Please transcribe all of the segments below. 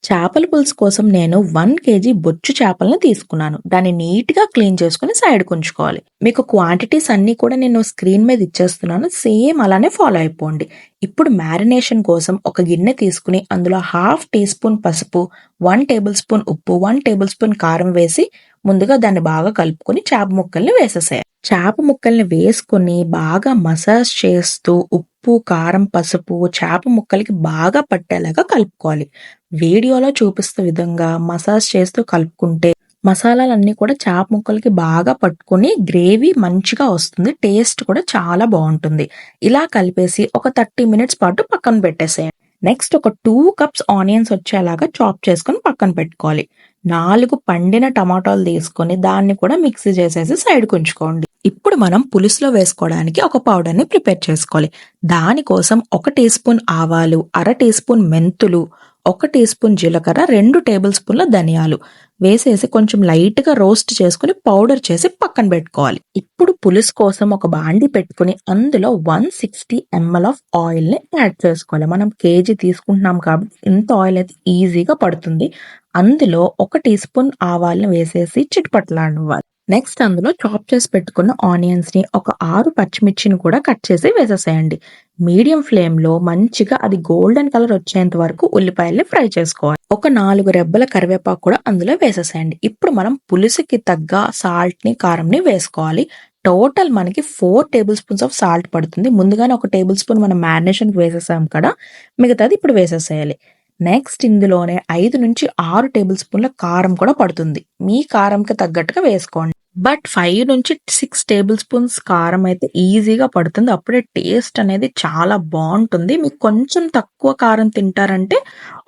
చేపల పులుసు కోసం నేను 1 కేజీ బొచ్చు చేపలను తీసుకున్నాను. దాన్ని నీట్‌గా క్లీన్ చేసుకొని సైడ్‌కుంచుకోవాలి. మీకు క్వాంటిటీస్ అన్నీ కూడా నేను స్క్రీన్ మీద ఇచ్చేస్తున్నాను. సేమ్ అలానే ఫాలో అయిపోండి. ఇప్పుడు మ్యారినేషన్ కోసం ఒక గిన్నె తీసుకొని అందులో హాఫ్ టీ స్పూన్ పసుపు, 1 టేబుల్ స్పూన్ ఉప్పు, 1 టేబుల్ స్పూన్ కారం వేసి ముందుగా దాన్ని బాగా కలుపుకొని చేప ముక్కల్ని వేసేసేయాలి. చేప ముక్కల్ని వేసుకొని బాగా మసాజ్ చేస్తూ ఉప్పు, కారం, పసుపు చేప ముక్కలకి బాగా పట్టేలాగా కలుపుకోవాలి. వీడియోలో చూపిస్తున్న విధంగా మసాజ్ చేస్తూ కలుపుకుంటే మసాలాలన్నీ కూడా చేప ముక్కలకి బాగా పట్టుకొని గ్రేవీ మంచిగా వస్తుంది. టేస్ట్ కూడా చాలా బాగుంటుంది. ఇలా కలిపేసి ఒక 30 మినిట్స్ పాటు పక్కన పెట్టేసేయండి. నెక్స్ట్ ఒక 2 కప్స్ ఆనియన్స్ వచ్చేలాగా చాప్ చేసుకొని పక్కన పెట్టుకోవాలి. 4 పండిన టమాటాలు తీసుకొని దాన్ని కూడా మిక్సీ చేసేసి సైడ్‌కి ఉంచుకోండి. ఇప్పుడు మనం పులుసులో వేసుకోవడానికి ఒక పౌడర్‌ని ప్రిపేర్ చేసుకోవాలి. దానికోసం 1 టీ స్పూన్ ఆవాలు, అర టీ స్పూన్ మెంతులు, 1 టీ స్పూన్ జీలకర్ర, 2 టేబుల్ స్పూన్ల ధనియాలు వేసేసి కొంచెం లైట్‌గా రోస్ట్ చేసుకొని పౌడర్ చేసి పక్కన పెట్టుకోవాలి. ఇప్పుడు పులుసు కోసం ఒక బాండీ పెట్టుకొని అందులో 160 ml ఆఫ్ ఆయిల్‌ని యాడ్ చేసుకోవాలి. మనం కేజీ తీసుకుంటున్నాం కాబట్టి ఇంత ఆయిల్ అయితే ఈజీగా పడుతుంది. అందులో 1 టీ స్పూన్ ఆవాలను వేసేసి చిటపటలాడనివ్వాలి. నెక్స్ట్ అందులో చాప్ చేసి పెట్టుకున్న ఆనియన్స్‌ని ఒక 6 పచ్చిమిర్చిని కూడా కట్ చేసి వేసేసేయండి. మీడియం ఫ్లేమ్‌లో మంచిగా అది గోల్డెన్ కలర్ వచ్చేంత వరకు ఉల్లిపాయల్ని ఫ్రై చేసుకోవాలి. ఒక 4 రెబ్బల కరివేపాకు కూడా అందులో వేసేసేయండి. ఇప్పుడు మనం పులుసుకి తగ్గ సాల్ట్‌ని, కారంని వేసుకోవాలి. టోటల్ మనకి 4 టేబుల్ స్పూన్స్ ఆఫ్ సాల్ట్ పడుతుంది. ముందుగానే ఒక టేబుల్ స్పూన్ మనం మ్యారినేషన్‌కి వేసేసాం కదా! మిగతాది ఇప్పుడు వేసేసేయాలి. నెక్స్ట్ ఇందులోనే 5-6 టేబుల్ స్పూన్ల కారం కూడా పడుతుంది. మీ కారంకి తగ్గట్టుగా వేసుకోండి. బట్ 5-6 టేబుల్ స్పూన్స్ కారం అయితే ఈజీగా పడుతుంది. అప్పుడే టేస్ట్ అనేది చాలా బాగుంటుంది. మీకు కొంచెం తక్కువ కారం తింటారంటే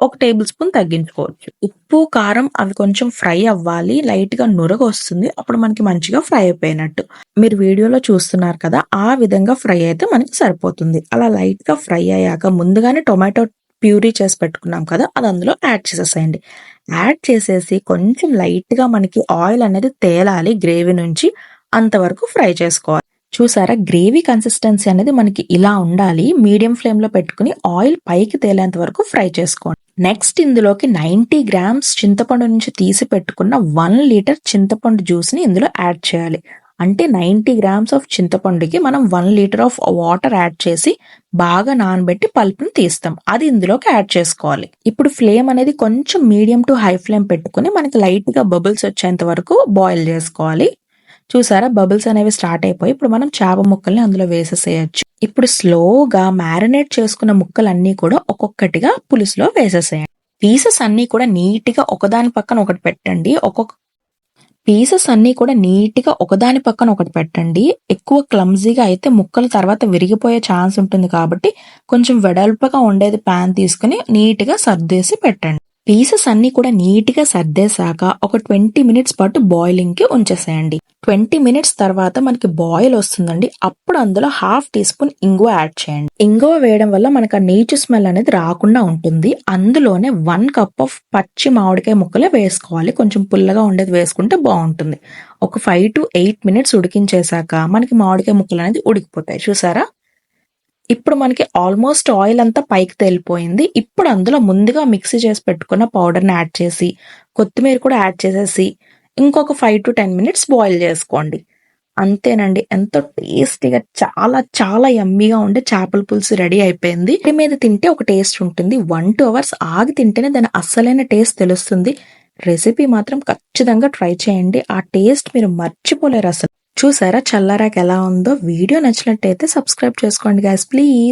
1 టేబుల్ స్పూన్ తగ్గించుకోవచ్చు. ఉప్పు, కారం అవి కొంచెం ఫ్రై అవ్వాలి. లైట్‌గా నురగొస్తుంది. అప్పుడు మనకి మంచిగా ఫ్రై అయిపోయినట్టు. మీరు వీడియోలో చూస్తున్నారు కదా! ఆ విధంగా ఫ్రై అయితే మనకి సరిపోతుంది. అలా లైట్‌గా ఫ్రై అయ్యాక ముందుగానే టొమాటో ప్యూరీ చేసి పెట్టుకున్నాం కదా! అది అందులో యాడ్ చేసేసేయండి. యాడ్ చేసేసి కొంచెం లైట్‌గా మనకి ఆయిల్ అనేది తేలాలి గ్రేవీ నుంచి. అంతవరకు ఫ్రై చేసుకోవాలి. చూసారా గ్రేవీ కన్సిస్టెన్సీ అనేది మనకి ఇలా ఉండాలి. మీడియం ఫ్లేమ్‌లో పెట్టుకొని ఆయిల్ పైకి తేలేంత వరకు ఫ్రై చేసుకోండి. నెక్స్ట్ ఇందులోకి 90 గ్రామ్స్ చింతపండు నుంచి తీసి పెట్టుకున్న 1 లీటర్ చింతపండు జ్యూస్‌ని ఇందులో యాడ్ చేయాలి. అంటే 90 గ్రామ్స్ ఆఫ్ చింతపండుకి మనం 1 లీటర్ ఆఫ్ వాటర్ యాడ్ చేసి బాగా నానబెట్టి పల్ప్‌ని తీస్తాం. అది ఇందులోకి యాడ్ చేసుకోవాలి. ఇప్పుడు ఫ్లేమ్ అనేది కొంచెం మీడియం టు హై ఫ్లేమ్ పెట్టుకొని మనకి లైట్‌గా బబుల్స్ వచ్చేంత వరకు బాయిల్ చేసుకోవాలి. చూసారా బబుల్స్ అనేవి స్టార్ట్ అయిపోయి ఇప్పుడు మనం చేప ముక్కల్ని అందులో వేసేసేయొచ్చు. ఇప్పుడు స్లోగా మ్యారినేట్ చేసుకున్న ముక్కలన్నీ కూడా ఒక్కొక్కటిగా పులుసులో వేసేసేయండి. పీసెస్ అన్నీ కూడా నీట్‌గా ఒకదాని పక్కన ఒకటి పెట్టండి. పీసెస్ అన్నీ కూడా నీట్‌గా ఒకదాని పక్కన ఒకటి పెట్టండి. ఎక్కువ క్లమ్జీగా అయితే ముక్కలు తర్వాత విరిగిపోయే ఛాన్స్ ఉంటుంది కాబట్టి కొంచెం వెడల్పుగా ఉండేది పాన్ తీసుకొని నీట్‌గా సర్దేసి పెట్టండి. పీసెస్ అన్నీ కూడా నీట్‌గా సర్దేశాక ఒక 20 మినిట్స్ పాటు బాయిలింగ్‌కి ఉంచేసేయండి. 20 మినిట్స్ తర్వాత మనకి బాయిల్ వస్తుందండి. అప్పుడు అందులో హాఫ్ టీ స్పూన్ ఇంగువ యాడ్ చేయండి. ఇంగువ వేయడం వల్ల మనకు ఆ నీచు స్మెల్ అనేది రాకుండా ఉంటుంది. అందులోనే 1 కప్ ఆఫ్ పచ్చి మామిడికాయ ముక్కలే వేసుకోవాలి. కొంచెం పుల్లగా ఉండేది వేసుకుంటే బాగుంటుంది. ఒక 5-8 మినిట్స్ ఉడికించేశాక మనకి మామిడికాయ ముక్కలు అనేది ఉడికిపోతాయి. చూసారా? ఇప్పుడు మనకి ఆల్మోస్ట్ ఆయిల్ అంతా పైకి తేలిపోయింది. ఇప్పుడు అందులో ముందుగా మిక్సీ చేసి పెట్టుకున్న పౌడర్‌ని యాడ్ చేసి, కొత్తిమీర కూడా యాడ్ చేసేసి, ఇంకొక 5-10 మినిట్స్ బాయిల్ చేసుకోండి. అంతేనండి. ఎంతో టేస్టీగా చాలా చాలా యమ్మీగా ఉండే చేపల పులుసు రెడీ అయిపోయింది. వేడి మీద తింటే ఒక టేస్ట్ ఉంటుంది. 1-2 అవర్స్ ఆగి తింటేనే దాని అస్సలైన టేస్ట్ తెలుస్తుంది. రెసిపీ మాత్రం ఖచ్చితంగా ట్రై చేయండి. ఆ టేస్ట్ మీరు మర్చిపోలేరు అసలు. చూసారా చల్లారాక ఎలా ఉందో? వీడియో నచ్చినట్టయితే సబ్స్క్రైబ్ చేసుకోండి గైస్ ప్లీజ్.